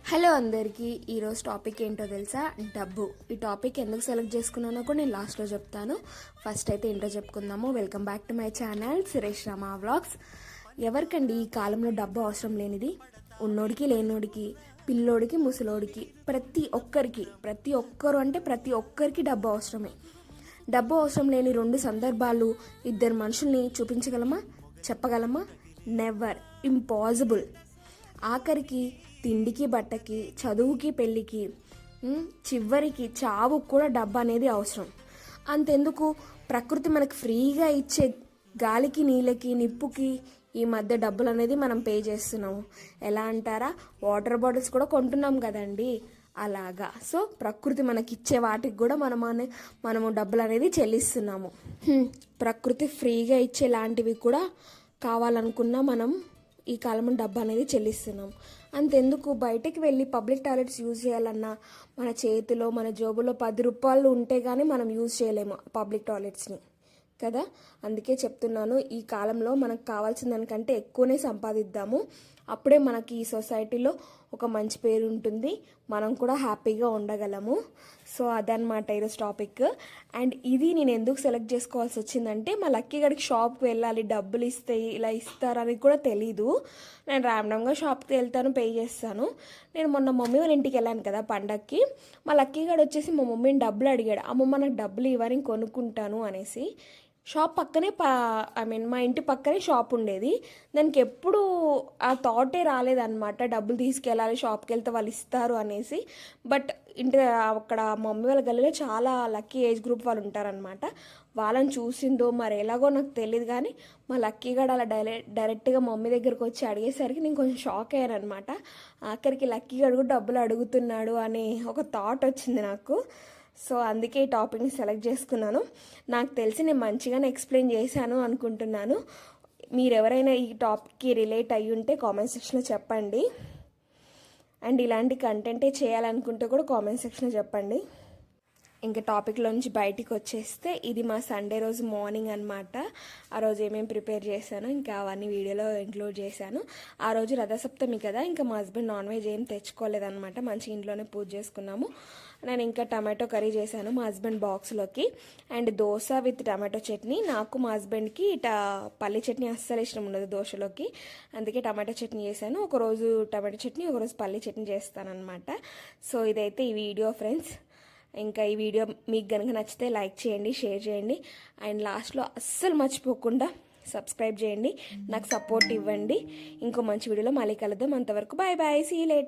Hello అందరికీ ఈరోజు topic ఏంటో తెలుసా? డబ్బు. ఈ టాపిక్ ఎందుకు సెలెక్ట్ చేసుకున్నానో కూడా నేను లాస్ట్లో చెప్తాను. ఫస్ట్ అయితే ఏంటో చెప్పుకుందాము. Welcome back to my channel Suresh Rama vlogs. ఎవరికండి ఈ కాలంలో డబ్బు అవసరం లేనిది? ఉన్నోడికి లేనోడికి, పిల్లోడికి ముసలోడికి, ప్రతి ఒక్కరు అంటే ప్రతి ఒక్కరికి డబ్బు అవసరమే. డబ్బు అవసరం లేని రెండు సందర్భాలు ఇద్దరు మనుషుల్ని చూపించగలమా? చెప్పగలమా? Never, impossible. ఆఖరికి తిండికి, బట్టకి, చదువుకి, పెళ్ళికి, చివరికి చావుకు కూడా డబ్బు అనేది అవసరం. అంతెందుకు, ప్రకృతి మనకు ఫ్రీగా ఇచ్చే గాలికి, నీళ్ళకి, నిప్పుకి ఈ మధ్య డబ్బులు అనేది మనం పే చేస్తున్నాము. ఎలా అంటారా? వాటర్ బాటిల్స్ కూడా కొంటున్నాం కదండి, అలాగా. సో ప్రకృతి మనకిచ్చే వాటికి కూడా మనము డబ్బులు అనేది చెల్లిస్తున్నాము. ప్రకృతి ఫ్రీగా ఇచ్చే లాంటివి కూడా కావాలనుకున్నా మనం ఈ కాలంలో డబ్బు అనేది చెల్లిస్తున్నాం. అంతెందుకు, బయటకు వెళ్ళి పబ్లిక్ టాయిలెట్స్ యూజ్ చేయాలన్నా మన చేతిలో, మన జోబులో 10 రూపాయలు ఉంటే కానీ మనం యూజ్ చేయలేము పబ్లిక్ టాయిలెట్స్ని కదా. అందుకే చెప్తున్నాను, ఈ కాలంలో మనకు కావాల్సిన దానికంటే ఎక్కువనే సంపాదిద్దాము. అప్పుడే మనకి ఈ సొసైటీలో ఒక మంచి పేరు ఉంటుంది, మనం కూడా హ్యాపీగా ఉండగలము. సో అదనమాట ఈరోజు టాపిక్. అండ్ ఇది నేను ఎందుకు సెలెక్ట్ చేసుకోవాల్సి వచ్చిందంటే, మా లక్కీ గడికి షాప్కి వెళ్ళాలి, డబ్బులు ఇస్తే ఇలా ఇస్తారని కూడా తెలీదు. నేను ర్యాండమ్గా షాప్కి వెళ్తాను, పే చేస్తాను. నేను మొన్న మమ్మీ వాళ్ళ ఇంటికి వెళ్ళాను కదా పండక్కి. మా లక్కీ గడు వచ్చేసి మా మమ్మీని డబ్బులు అడిగాడు. అమ్మమ్మ నాకు డబ్బులు ఇవ్వని కొనుక్కుంటాను అనేసి. షాప్ పక్కనే మా ఇంటి పక్కనే షాప్ ఉండేది. దానికి ఎప్పుడు ఆ థాటే రాలేదన్నమాట, డబ్బులు తీసుకెళ్ళాలి, షాప్కి వెళ్తే వాళ్ళు ఇస్తారు అనేసి. బట్ అక్కడ మమ్మీ వాళ్ళ గల్లీలో చాలా లక్కీ ఏజ్ గ్రూప్ వాళ్ళు ఉంటారనమాట. వాళ్ళని చూసిందో మరి ఎలాగో నాకు తెలియదు, కానీ మా లక్కీ గడ అలా డైరెక్ట్గా మమ్మీ దగ్గరకు వచ్చి అడిగేసరికి నేను కొంచెం షాక్ అయ్యాను అనమాట. ఆఖరికి లక్కీ గడు కూడా డబ్బులు అడుగుతున్నాడు అనే ఒక థాట్ వచ్చింది నాకు. సో అందుకే ఈ టాపిక్ని సెలెక్ట్ చేసుకున్నాను. నాకు తెలిసి నేను మంచిగానే ఎక్స్ప్లెయిన్ చేశాను అనుకుంటున్నాను. మీరు ఎవరైనా ఈ టాపిక్కి రిలేట్ అయ్యి ఉంటే కామెంట్ సెక్షన్లో చెప్పండి. అండ్ ఇలాంటి కంటెంటే చేయాలనుకుంటే కూడా కామెంట్ సెక్షన్లో చెప్పండి. ఇంకా టాపిక్లో నుంచి బయటికి వచ్చేస్తే, ఇది మా సండే రోజు మార్నింగ్ అనమాట. ఆ రోజు ఏమేమి ప్రిపేర్ చేశాను ఇంకా అవన్నీ వీడియోలో ఇంక్లూడ్ చేశాను. ఆ రోజు రథసప్తమి కదా, ఇంకా మా హస్బెండ్ నాన్ వెజ్ ఏం తెచ్చుకోలేదన్నమాట, మంచి ఇంట్లోనే పూజ చేసుకున్నాము. నేను ఇంకా టమాటో కర్రీ చేశాను మా హస్బెండ్ బాక్స్లోకి. And dosa with tomato chutney. నాకు మా హస్బెండ్కి పల్లి చట్నీ అస్సలు ఇష్టం ఉండదు దోశలోకి, అందుకే టమాటో చట్నీ చేశాను. ఒకరోజు టమాటో చట్నీ, ఒకరోజు పల్లి చట్నీ చేస్తానన్నమాట. సో ఇదైతే ఈ వీడియో ఫ్రెండ్స్. ఇంకా ఈ వీడియో మీకు కనుక నచ్చితే లైక్ చేయండి, షేర్ చేయండి. అండ్ లాస్ట్లో అస్సలు మర్చిపోకుండా సబ్స్క్రైబ్ చేయండి, నాకు సపోర్ట్ ఇవ్వండి. ఇంకో మంచి వీడియోలో మళ్ళీ కలుద్దాం. అంతవరకు bye bye, see you later.